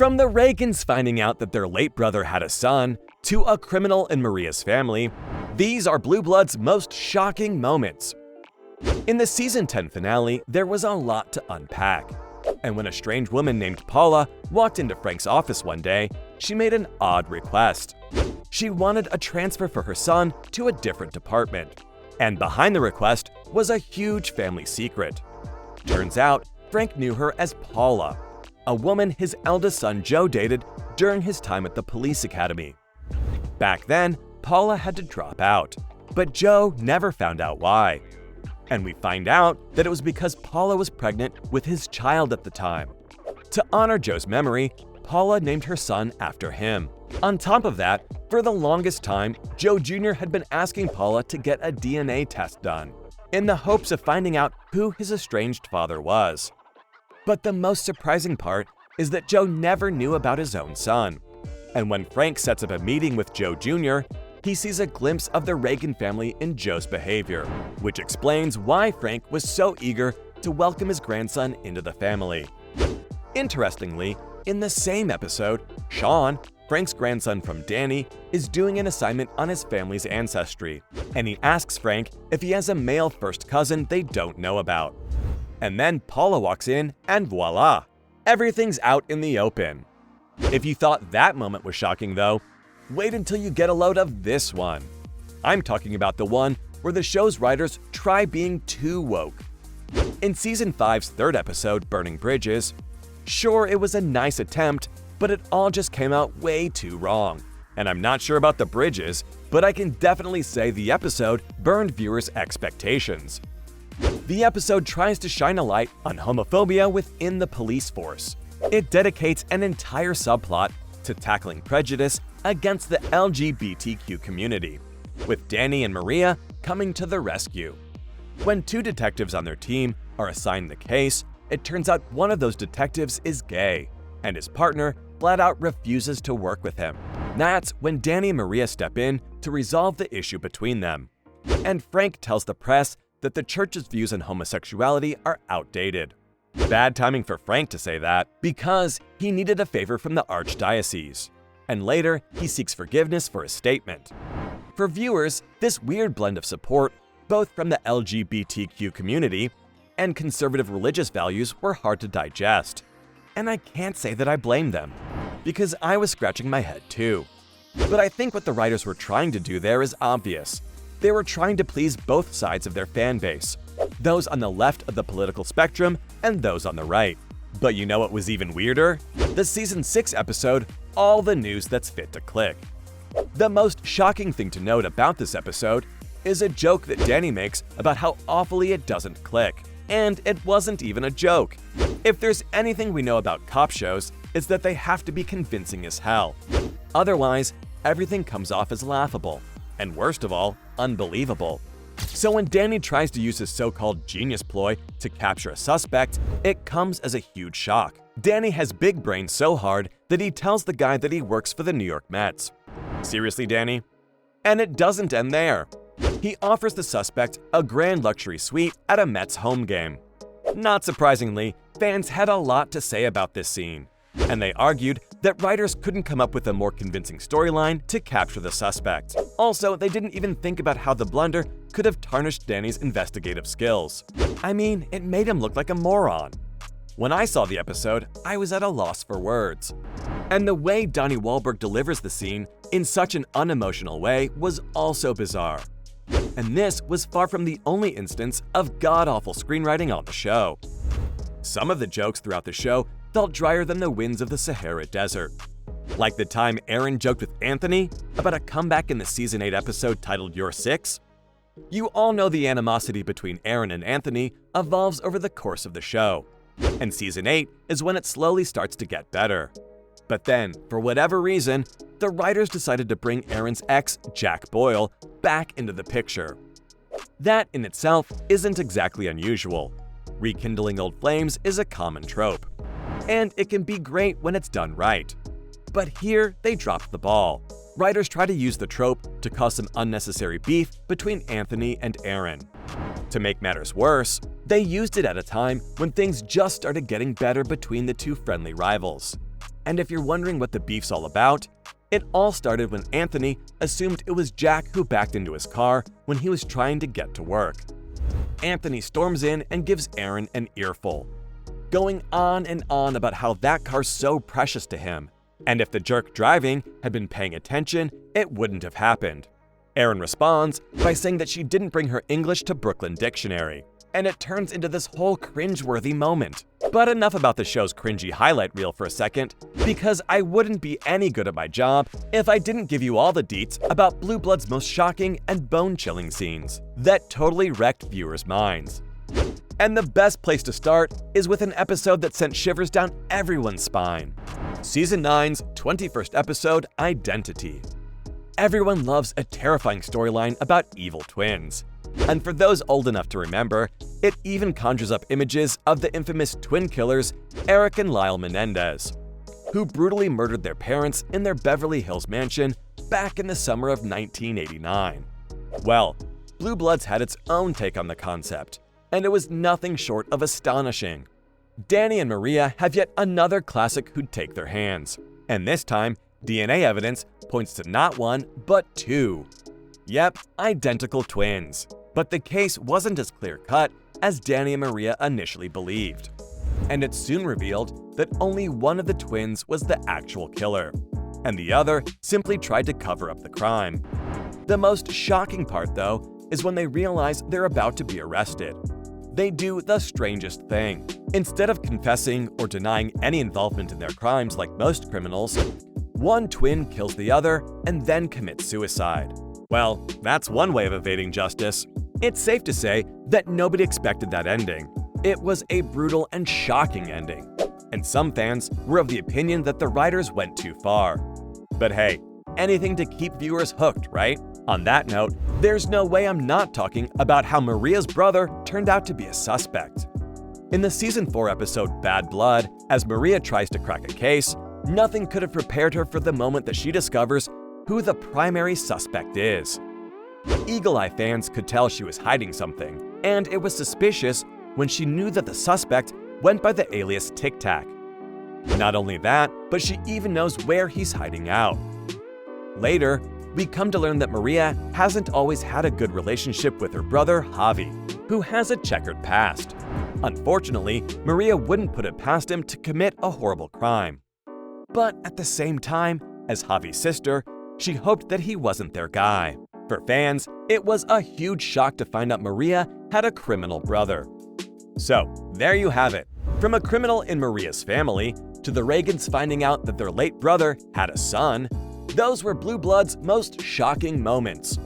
From the Reagans finding out that their late brother had a son, to a criminal in Maria's family, these are Blue Blood's most shocking moments. In the season 10 finale, there was a lot to unpack. And when a strange woman named Paula walked into Frank's office one day, she made an odd request. She wanted a transfer for her son to a different department. And behind the request was a huge family secret. Turns out, Frank knew her as Paula, a woman his eldest son Joe dated during his time at the police academy. Back then, Paula had to drop out, but Joe never found out why. And we find out that it was because Paula was pregnant with his child at the time. To honor Joe's memory, Paula named her son after him. On top of that, for the longest time, Joe Jr. had been asking Paula to get a DNA test done, in the hopes of finding out who his estranged father was. But the most surprising part is that Joe never knew about his own son. And when Frank sets up a meeting with Joe Jr., he sees a glimpse of the Reagan family in Joe's behavior, which explains why Frank was so eager to welcome his grandson into the family. Interestingly, in the same episode, Sean, Frank's grandson from Danny, is doing an assignment on his family's ancestry, and he asks Frank if he has a male first cousin they don't know about. And then Paula walks in, and voila! Everything's out in the open. If you thought that moment was shocking though, wait until you get a load of this one. I'm talking about the one where the show's writers try being too woke. In Season 5's third episode, Burning Bridges, sure, it was a nice attempt, but it all just came out way too wrong. And I'm not sure about the bridges, but I can definitely say the episode burned viewers' expectations. The episode tries to shine a light on homophobia within the police force. It dedicates an entire subplot to tackling prejudice against the LGBTQ community, with Danny and Maria coming to the rescue. When two detectives on their team are assigned the case, it turns out one of those detectives is gay, and his partner flat out refuses to work with him. That's when Danny and Maria step in to resolve the issue between them. And Frank tells the press that the church's views on homosexuality are outdated. Bad timing for Frank to say that, because he needed a favor from the archdiocese. And later, he seeks forgiveness for his statement. For viewers, this weird blend of support, both from the LGBTQ community and conservative religious values, were hard to digest. And I can't say that I blame them, because I was scratching my head too. But I think what the writers were trying to do there is obvious. They were trying to please both sides of their fan base, those on the left of the political spectrum and those on the right. But you know what was even weirder? The Season 6 episode, All the News That's Fit to Click. The most shocking thing to note about this episode is a joke that Danny makes about how awfully it doesn't click. And it wasn't even a joke. If there's anything we know about cop shows, it's that they have to be convincing as hell. Otherwise, everything comes off as laughable. And worst of all, unbelievable. So when Danny tries to use his so-called genius ploy to capture a suspect, it comes as a huge shock. Danny has big brain so hard that he tells the guy that he works for the New York Mets. Seriously, Danny? And it doesn't end there. He offers the suspect a grand luxury suite at a Mets home game. Not surprisingly, fans had a lot to say about this scene, and they argued that writers couldn't come up with a more convincing storyline to capture the suspect. Also, they didn't even think about how the blunder could have tarnished Danny's investigative skills. I mean, it made him look like a moron. When I saw the episode, I was at a loss for words. And the way Donnie Wahlberg delivers the scene in such an unemotional way was also bizarre. And this was far from the only instance of god-awful screenwriting on the show. Some of the jokes throughout the show felt drier than the winds of the Sahara Desert. Like the time Aaron joked with Anthony about a comeback in the Season 8 episode titled You're Six. You all know the animosity between Aaron and Anthony evolves over the course of the show, and Season 8 is when it slowly starts to get better. But then, for whatever reason, the writers decided to bring Aaron's ex, Jack Boyle, back into the picture. That in itself isn't exactly unusual. Rekindling old flames is a common trope, and it can be great when it's done right. But here, they dropped the ball. Writers try to use the trope to cause some unnecessary beef between Anthony and Aaron. To make matters worse, they used it at a time when things just started getting better between the two friendly rivals. And if you're wondering what the beef's all about, it all started when Anthony assumed it was Jack who backed into his car when he was trying to get to work. Anthony storms in and gives Aaron an earful, going on and on about how that car's so precious to him, and if the jerk driving had been paying attention, it wouldn't have happened. Aaron responds by saying that she didn't bring her English to Brooklyn Dictionary, and it turns into this whole cringeworthy moment. But enough about the show's cringy highlight reel for a second, because I wouldn't be any good at my job if I didn't give you all the deets about Blue Blood's most shocking and bone-chilling scenes that totally wrecked viewers' minds. And the best place to start is with an episode that sent shivers down everyone's spine. Season 9's 21st episode, Identity. Everyone loves a terrifying storyline about evil twins. And for those old enough to remember, it even conjures up images of the infamous twin killers Eric and Lyle Menendez, who brutally murdered their parents in their Beverly Hills mansion back in the summer of 1989. Well, Blue Bloods had its own take on the concept, and it was nothing short of astonishing. Danny and Maria have yet another classic who'd take their hands, and this time, DNA evidence points to not one, but two. Yep, identical twins. But the case wasn't as clear-cut as Danny and Maria initially believed. And it soon revealed that only one of the twins was the actual killer, and the other simply tried to cover up the crime. The most shocking part, though, is when they realize they're about to be arrested. They do the strangest thing. Instead of confessing or denying any involvement in their crimes like most criminals, one twin kills the other and then commits suicide. Well, that's one way of evading justice. It's safe to say that nobody expected that ending. It was a brutal and shocking ending, and some fans were of the opinion that the writers went too far. But hey, anything to keep viewers hooked, right? On that note, there's no way I'm not talking about how Maria's brother turned out to be a suspect. In the Season 4 episode Bad Blood, as Maria tries to crack a case, nothing could have prepared her for the moment that she discovers who the primary suspect is. Eagle Eye fans could tell she was hiding something, and it was suspicious when she knew that the suspect went by the alias Tic Tac. Not only that, but she even knows where he's hiding out. Later, we come to learn that Maria hasn't always had a good relationship with her brother Javi, who has a checkered past. Unfortunately, Maria wouldn't put it past him to commit a horrible crime. But at the same time, as Javi's sister, she hoped that he wasn't their guy. For fans, it was a huge shock to find out Maria had a criminal brother. So, there you have it. From a criminal in Maria's family to the Reagans finding out that their late brother had a son, those were Blue Blood's most shocking moments.